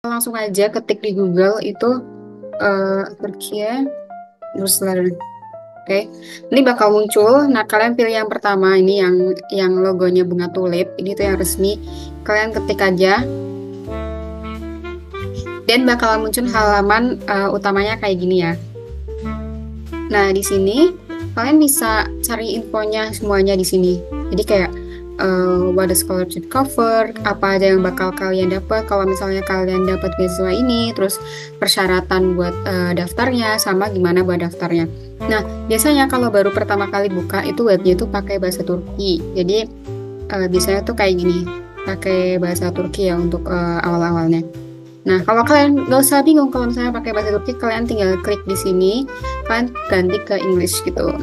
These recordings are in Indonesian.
Langsung aja ketik di Google itu Turkiye newsletter. Oke, ini bakal muncul. Nah, kalian pilih yang pertama ini yang logonya bunga tulip. Ini tuh yang resmi. Kalian ketik aja dan bakal muncul halaman utamanya kayak gini ya. Nah, di sini kalian bisa cari infonya semuanya di sini. Jadi kayak what the scholarship cover, apa aja yang bakal kalian dapat kalau misalnya kalian dapat beasiswa ini, terus persyaratan buat daftarnya, sama gimana buat daftarnya. Nah, biasanya kalau baru pertama kali buka itu webnya itu pakai bahasa Turki. Jadi biasanya tuh kayak gini, pakai bahasa Turki ya untuk awal-awalnya. Nah, kalau kalian nggak usah bingung kalau misalnya pakai bahasa Turki, kalian tinggal klik di sini, kalian ganti ke English gitu.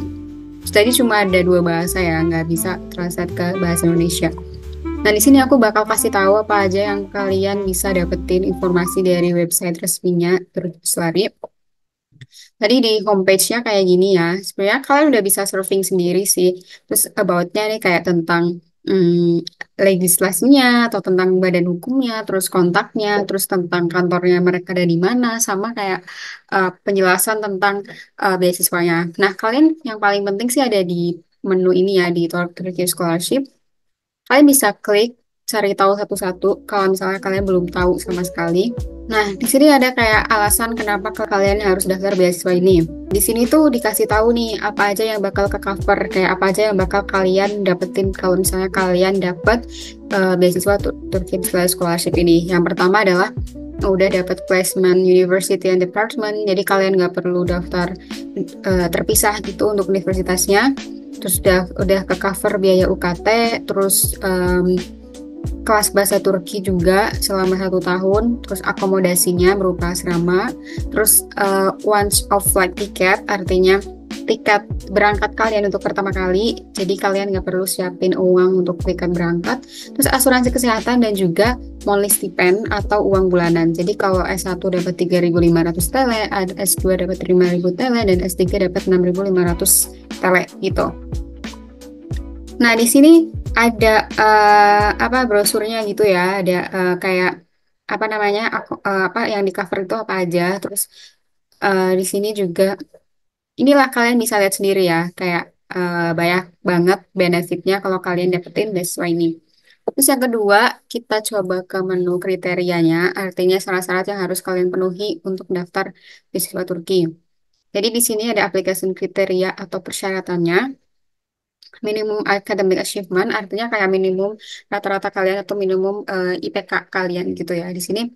Jadi cuma ada dua bahasa ya, nggak bisa translate ke bahasa Indonesia. Nah, di sini aku bakal kasih tahu apa aja yang kalian bisa dapetin informasi dari website resminya Turkish Lari. Tadi di homepage-nya kayak gini ya. Sebenarnya kalian udah bisa surfing sendiri sih. Terus about-nya nih kayak tentang legislasinya atau tentang badan hukumnya, terus kontaknya, terus tentang kantornya mereka ada di mana, sama kayak penjelasan tentang beasiswanya. Nah, kalian yang paling penting sih ada di menu ini ya, di Turkish Scholarship. Kalian bisa klik cari tahu satu-satu kalau misalnya kalian belum tahu sama sekali. Nah, di sini ada kayak alasan kenapa kalian harus daftar beasiswa ini. Di sini tuh dikasih tahu nih apa aja yang bakal ke cover, kayak apa aja yang bakal kalian dapetin kalau misalnya kalian dapet beasiswa Turkish Scholarship ini. Yang pertama adalah udah dapat placement university and department, jadi kalian nggak perlu daftar terpisah gitu untuk universitasnya. Terus udah ke cover biaya UKT, terus kelas bahasa Turki juga selama 1 tahun, terus akomodasinya berupa asrama, terus once of flight ticket, artinya tiket berangkat kalian untuk pertama kali, jadi kalian nggak perlu siapin uang untuk tiket berangkat, terus asuransi kesehatan dan juga monthly stipend atau uang bulanan. Jadi kalau S1 dapat 3.500 tele, S2 dapat 5.000 tele, dan S3 dapat 6.500 tele gitu. Nah, di sini ada apa brosurnya gitu ya, ada kayak apa namanya, apa yang di cover itu apa aja. Terus di sini juga inilah kalian bisa lihat sendiri ya, kayak banyak banget benefitnya kalau kalian dapetin beasiswa ini. Terus yang kedua, kita coba ke menu kriterianya, artinya syarat-syarat yang harus kalian penuhi untuk daftar beasiswa Turki. Jadi di sini ada application kriteria atau persyaratannya. Minimum academic achievement artinya kayak minimum rata-rata kalian atau minimum IPK kalian gitu ya. Di sini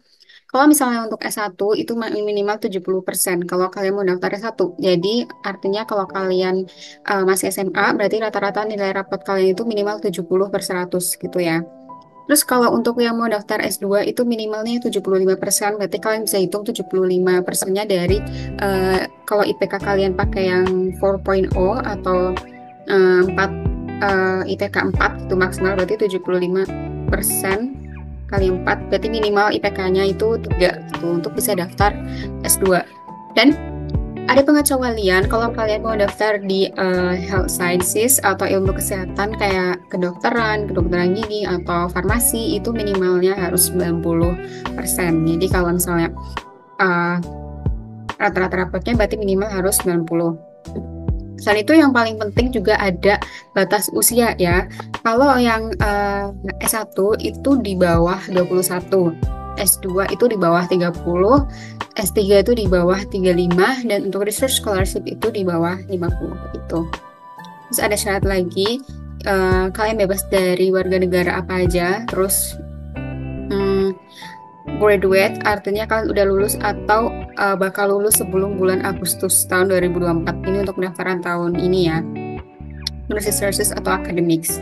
kalau misalnya untuk S1 itu minimal 70% kalau kalian mau daftar S1. Jadi artinya kalau kalian masih SMA berarti rata-rata nilai rapot kalian itu minimal 70/100 gitu ya. Terus kalau untuk yang mau daftar S2 itu minimalnya 75%, berarti kalian bisa hitung 75%-nya dari kalau IPK kalian pakai yang 4.0 atau 4 IPK 4 itu maksimal, berarti 75% kali 4 berarti minimal IPK-nya itu 3 gitu untuk bisa daftar S2. Dan ada pengecualian kalau kalian mau daftar di health sciences atau ilmu kesehatan kayak kedokteran gigi atau farmasi, itu minimalnya harus 90%. Jadi kalau misalnya rata-rata rapotnya berarti minimal harus 90. Selain itu yang paling penting juga ada batas usia ya. Kalau yang S1 itu di bawah 21, S2 itu di bawah 30, S3 itu di bawah 35, dan untuk research scholarship itu di bawah 50 gitu. Terus ada syarat lagi, kalian bebas dari warga negara apa aja, terus graduate artinya kalian udah lulus atau bakal lulus sebelum bulan Agustus tahun 2024. Ini untuk pendaftaran tahun ini ya, researches atau academics.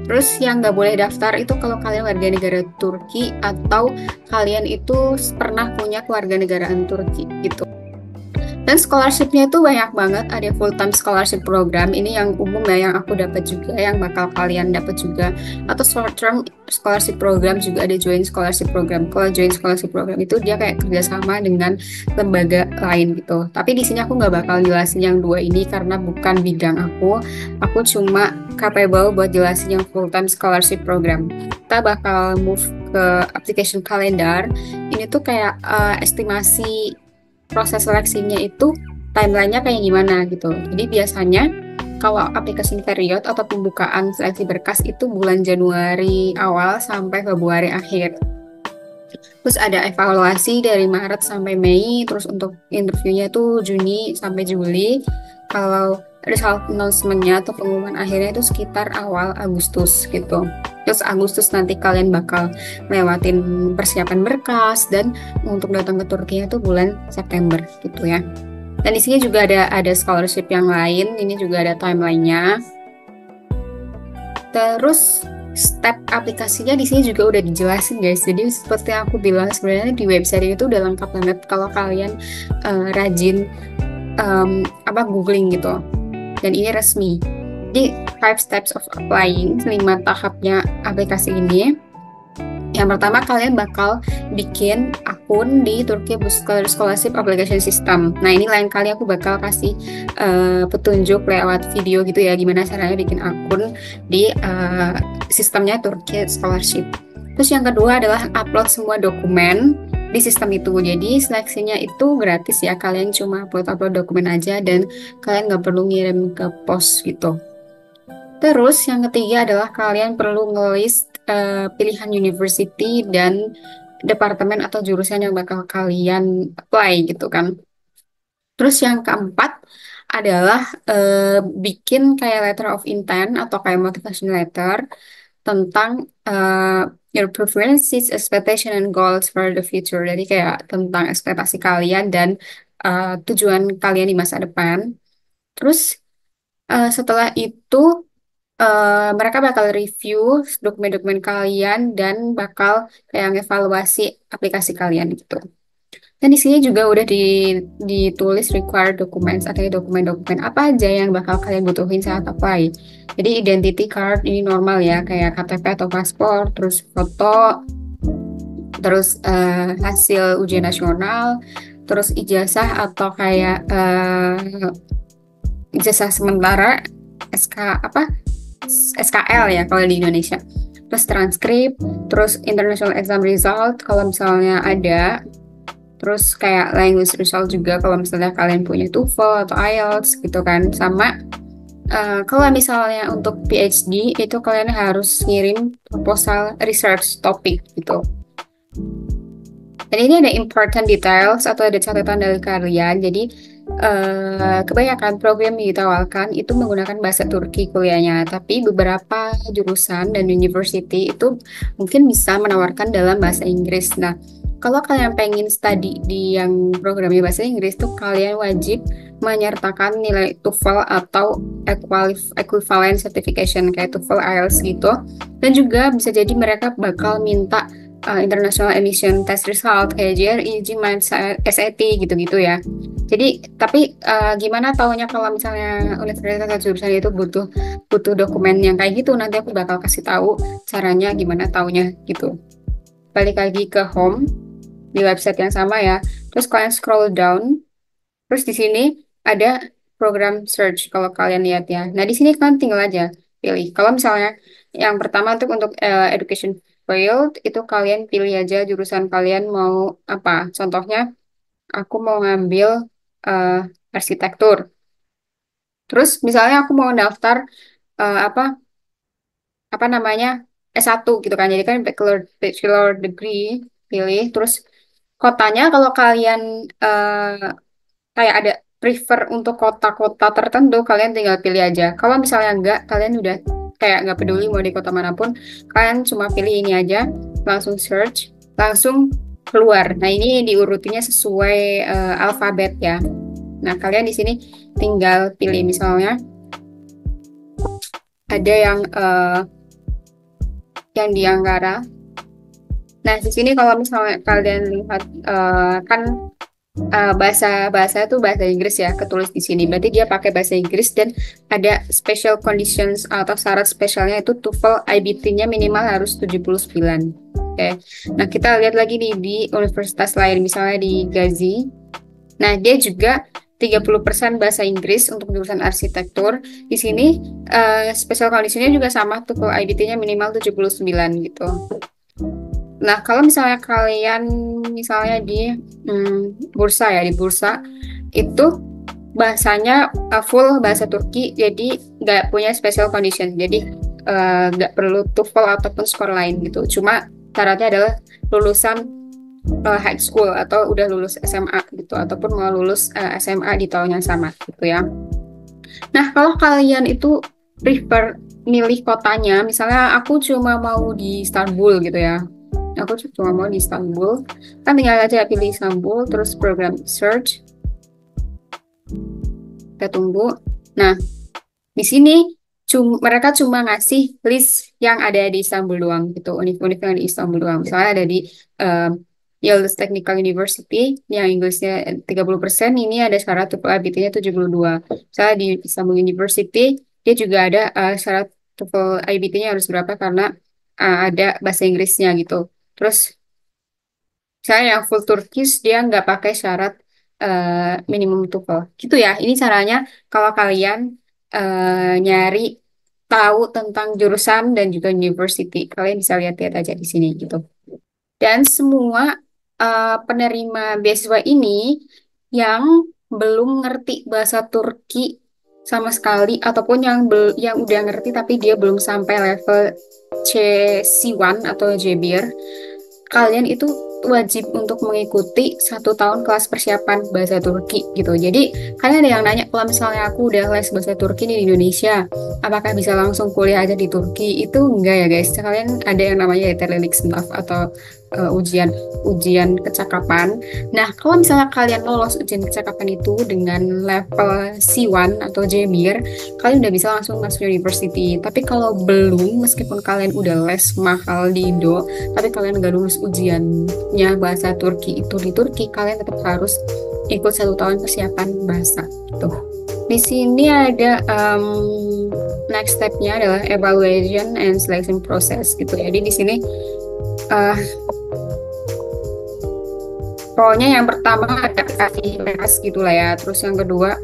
Terus yang nggak boleh daftar itu kalau kalian warga negara Turki atau kalian itu pernah punya kewarganegaraan Turki gitu. Dan scholarship-nya itu banyak banget, ada full-time scholarship program, ini yang umum ya, yang aku dapat juga, yang bakal kalian dapat juga. Atau short-term scholarship program juga ada joint scholarship program. Kalau joint scholarship program itu dia kayak kerjasama dengan lembaga lain gitu. Tapi di sini aku nggak bakal jelasin yang dua ini karena bukan bidang aku. Aku cuma capable buat jelasin yang full-time scholarship program. Kita bakal move ke application calendar, ini tuh kayak estimasi proses seleksinya itu timelinenya kayak gimana gitu. Jadi biasanya kalau application period atau pembukaan seleksi berkas itu bulan Januari awal sampai Februari akhir. Terus ada evaluasi dari Maret sampai Mei, terus untuk interviewnya tuh Juni sampai Juli. Kalau result announcement-nya atau pengumuman akhirnya itu sekitar awal Agustus gitu. Terus Agustus nanti kalian bakal lewatin persiapan berkas dan untuk datang ke Turki itu bulan September gitu ya. Dan di sini juga ada scholarship yang lain, ini juga ada timelinenya. Terus step aplikasinya di sini juga udah dijelasin guys. Jadi seperti yang aku bilang sebenarnya di website itu udah lengkap banget kalau kalian rajin googling gitu. Dan ini resmi. Jadi 5 steps of applying, 5 tahapnya aplikasi ini. Yang pertama kalian bakal bikin akun di Turki Scholarship Application System. Nah ini lain kali aku bakal kasih petunjuk lewat video gitu ya, gimana caranya bikin akun di sistemnya Turki Scholarship. Terus yang kedua adalah upload semua dokumen di sistem itu. Jadi seleksinya itu gratis ya, kalian cuma upload dokumen aja dan kalian nggak perlu ngirim ke pos gitu. Terus yang ketiga adalah kalian perlu ngelist pilihan university dan departemen atau jurusan yang bakal kalian apply gitu kan. Terus yang keempat adalah bikin kayak letter of intent atau kayak motivation letter tentang your preferences, expectation, and goals for the future. Jadi kayak tentang ekspektasi kalian dan tujuan kalian di masa depan. Terus setelah itu mereka bakal review dokumen-dokumen kalian dan bakal kayak ngevaluasi aplikasi kalian gitu. Dan di sini juga udah ditulis required documents, artinya dokumen-dokumen apa aja yang bakal kalian butuhin saat apply. Jadi identity card ini normal ya, kayak KTP atau paspor, terus foto, terus hasil ujian nasional, terus ijazah atau kayak ijazah sementara SK SKL ya kalau di Indonesia. Terus transkrip, terus international exam result kalau misalnya ada. Terus kayak language result juga kalau misalnya kalian punya TOEFL atau IELTS gitu kan. Sama kalau misalnya untuk PhD itu kalian harus ngirim proposal research topic gitu. Dan ini ada important details atau ada catatan dari kalian. Jadi kebanyakan program yang ditawarkan itu menggunakan bahasa Turki kuliahnya, tapi beberapa jurusan dan university itu mungkin bisa menawarkan dalam bahasa Inggris. Nah, kalau kalian pengen study di yang programnya bahasa Inggris tuh kalian wajib menyertakan nilai TOEFL atau equivalent certification kayak TOEFL IELTS gitu. Dan juga bisa jadi mereka bakal minta international admission test result kayak GRE, GMAT, SAT gitu-gitu ya. Jadi tapi gimana taunya kalau misalnya universitas atau jurusan itu butuh dokumen yang kayak gitu, nanti aku bakal kasih tahu caranya gimana taunya gitu. Balik lagi ke home di website yang sama ya. Terus kalian scroll down. Terus di sini ada program search kalau kalian lihat ya. Nah, di sini kalian tinggal aja pilih. Kalau misalnya yang pertama untuk education field itu kalian pilih aja jurusan kalian mau apa. Contohnya aku mau ngambil eh, arsitektur. Terus misalnya aku mau daftar eh, apa apa namanya S1 gitu kan. Jadi kan bachelor degree pilih. Terus kotanya kalau kalian kayak ada prefer untuk kota-kota tertentu, kalian tinggal pilih aja. Kalau misalnya enggak, kalian udah kayak nggak peduli mau di kota manapun, kalian cuma pilih ini aja, langsung search, langsung keluar. Nah, ini diurutinya sesuai alfabet ya. Nah, kalian di sini tinggal pilih misalnya ada yang di Ankara. Nah, di sini kalau misalnya kalian lihat kan bahasa itu bahasa Inggris ya, ketulis di sini. Berarti dia pakai bahasa Inggris dan ada special conditions atau syarat spesialnya itu TOEFL IBT-nya minimal harus 79. Oke. Nah, kita lihat lagi nih di universitas lain, misalnya di Gazi. Nah, dia juga 30% bahasa Inggris untuk jurusan arsitektur. Di sini special conditionnya juga sama, TOEFL IBT-nya minimal 79 gitu. Nah, kalau misalnya kalian misalnya di bursa ya, di bursa itu bahasanya full bahasa Turki, jadi nggak punya special condition. Jadi nggak perlu TOEFL ataupun skor lain gitu. Cuma syaratnya adalah lulusan high school atau udah lulus SMA gitu, ataupun mau lulus SMA di tahun yang sama gitu ya. Nah, kalau kalian itu prefer milih kotanya, misalnya aku cuma mau di Istanbul gitu ya. Aku cuma mau di Istanbul. Kan tinggal aja pilih Istanbul, terus program search. Kita tunggu. Nah, di sini mereka cuma ngasih list yang ada di Istanbul doang gitu, univ-univ yang di Istanbul doang. Misalnya ada di um, Yıldız Technical University yang Inggrisnya 30%, ini ada syarat TOEFL IBT-nya 72. Misalnya di Istanbul University, dia juga ada syarat TOEFL IBT-nya harus berapa karena ada bahasa Inggrisnya gitu. Terus saya yang full Turkish dia nggak pakai syarat minimum TOEFL. Gitu ya. Ini caranya kalau kalian nyari tahu tentang jurusan dan juga university. Kalian bisa lihat-lihat aja di sini gitu. Dan semua penerima beasiswa ini yang belum ngerti bahasa Turki sama sekali ataupun yang udah ngerti tapi dia belum sampai level C1 atau JBIR, kalian itu wajib untuk mengikuti 1 tahun kelas persiapan bahasa Turki gitu. Jadi kalian ada yang nanya, kalau misalnya aku udah les bahasa Turki di Indonesia, apakah bisa langsung kuliah aja di Turki? Itu enggak ya guys. Kalian ada yang namanya yeterlilik sınaf atau ujian ujian kecakapan. Nah, kalau misalnya kalian lolos ujian kecakapan itu dengan level C1 atau JBIR, kalian udah bisa langsung masuk university. Tapi kalau belum, meskipun kalian udah les mahal di Indo, tapi kalian nggak lulus ujiannya bahasa Turki itu di Turki, kalian tetap harus ikut 1 tahun persiapan bahasa. Tuh. Di sini ada next step-nya adalah evaluation and selection process gitu. Jadi di sini uh, pokoknya yang pertama ada kasih tes gitu lah ya. Terus yang kedua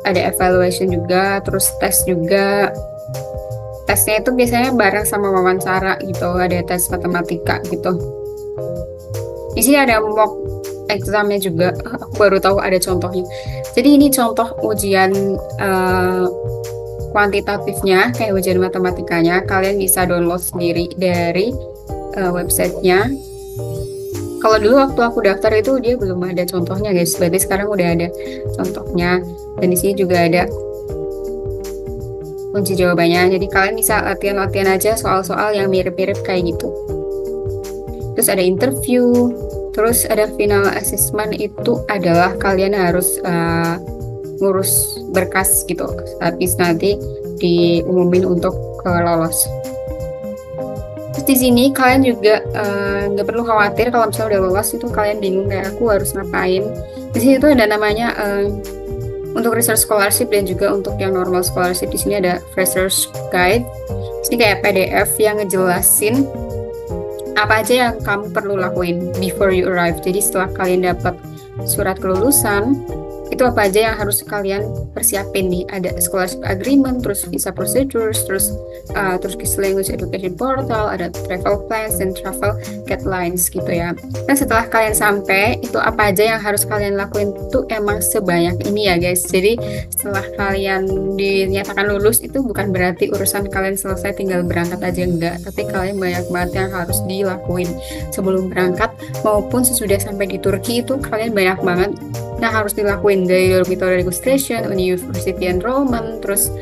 ada evaluation juga, terus tes juga. Tesnya itu biasanya bareng sama wawancara gitu, ada tes matematika gitu. Di sini ada mock examnya juga, aku baru tahu ada contohnya. Jadi ini contoh ujian kuantitatifnya, kayak ujian matematikanya. Kalian bisa download sendiri dari websitenya. Kalau dulu waktu aku daftar itu dia belum ada contohnya guys, berarti sekarang udah ada contohnya. Dan di sini juga ada kunci jawabannya. Jadi kalian bisa latihan-latihan aja soal-soal yang mirip-mirip kayak gitu. Terus ada interview, terus ada final assessment, itu adalah kalian harus ngurus berkas gitu. Habis nanti diumumin untuk lolos. Terus di sini kalian juga nggak perlu khawatir kalau misalnya udah lolos itu kalian bingung kayak aku harus ngapain. Di sini tuh ada namanya untuk research scholarship dan juga untuk yang normal scholarship. Di sini ada Freshers Guide. Ini kayak PDF yang ngejelasin apa aja yang kamu perlu lakuin before you arrive. Jadi setelah kalian dapat surat kelulusan, itu apa aja yang harus kalian persiapin nih. Ada scholarship agreement, terus visa procedures, terus Turkish language education portal, ada travel plans dan travel guidelines gitu ya. Dan setelah kalian sampai, itu apa aja yang harus kalian lakuin itu emang sebanyak ini ya guys. Jadi setelah kalian dinyatakan lulus itu bukan berarti urusan kalian selesai tinggal berangkat aja, enggak. Tapi kalian banyak banget yang harus dilakuin sebelum berangkat maupun sesudah sampai di Turki, itu kalian banyak banget nah harus dilakuin dari dormitory registration, university enrollment, terus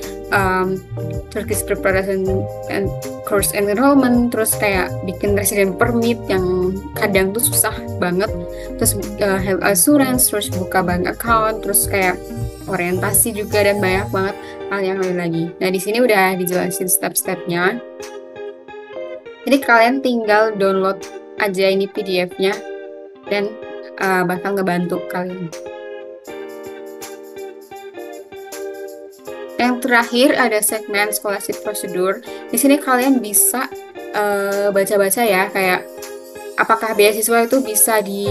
Turkish preparation and course enrollment, terus kayak bikin resident permit yang kadang tuh susah banget, terus health assurance, terus buka bank account, terus kayak orientasi juga, dan banyak banget hal yang lain lagi. Nah di sini udah dijelasin step-stepnya. Jadi kalian tinggal download aja ini PDF-nya dan bakal ngebantu kalian. Yang terakhir ada segmen scholarship procedure. Di sini kalian bisa baca-baca ya, kayak apakah beasiswa itu bisa di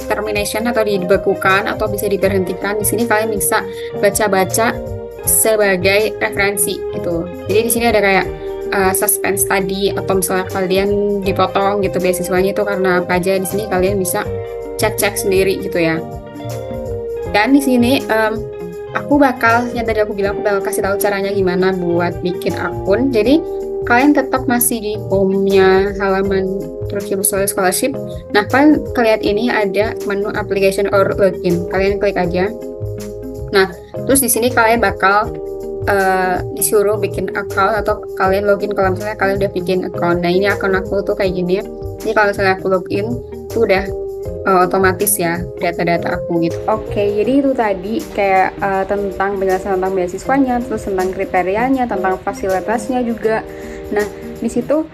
termination atau dibekukan atau bisa diberhentikan. Di sini kalian bisa baca-baca sebagai referensi gitu. Jadi di sini ada kayak suspense tadi, atau misalnya kalian dipotong gitu beasiswanya itu karena apa aja, di sini kalian bisa cek-cek sendiri gitu ya. Dan di sini aku bakal, yang tadi aku bilang, aku bakal kasih tahu caranya gimana buat bikin akun. Jadi kalian tetap masih di home-nya halaman Turki Bursary Scholarship. Nah, kalian ini ada menu application or login. Kalian klik aja. Nah, terus di sini kalian bakal disuruh bikin account, atau kalian login kalau misalnya kalian udah bikin account. Nah, ini akun aku tuh kayak gini. Jadi kalau misalnya aku login, tuh udah otomatis ya data-data aku gitu. Oke, jadi itu tadi kayak tentang penjelasan tentang beasiswanya, terus tentang kriterianya, tentang fasilitasnya juga. Nah, di situ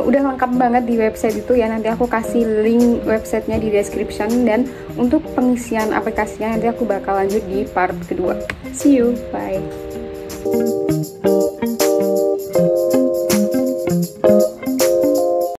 udah lengkap banget di website itu ya. Nanti aku kasih link websitenya di description, dan untuk pengisian aplikasinya nanti aku bakal lanjut di part kedua. See you, bye.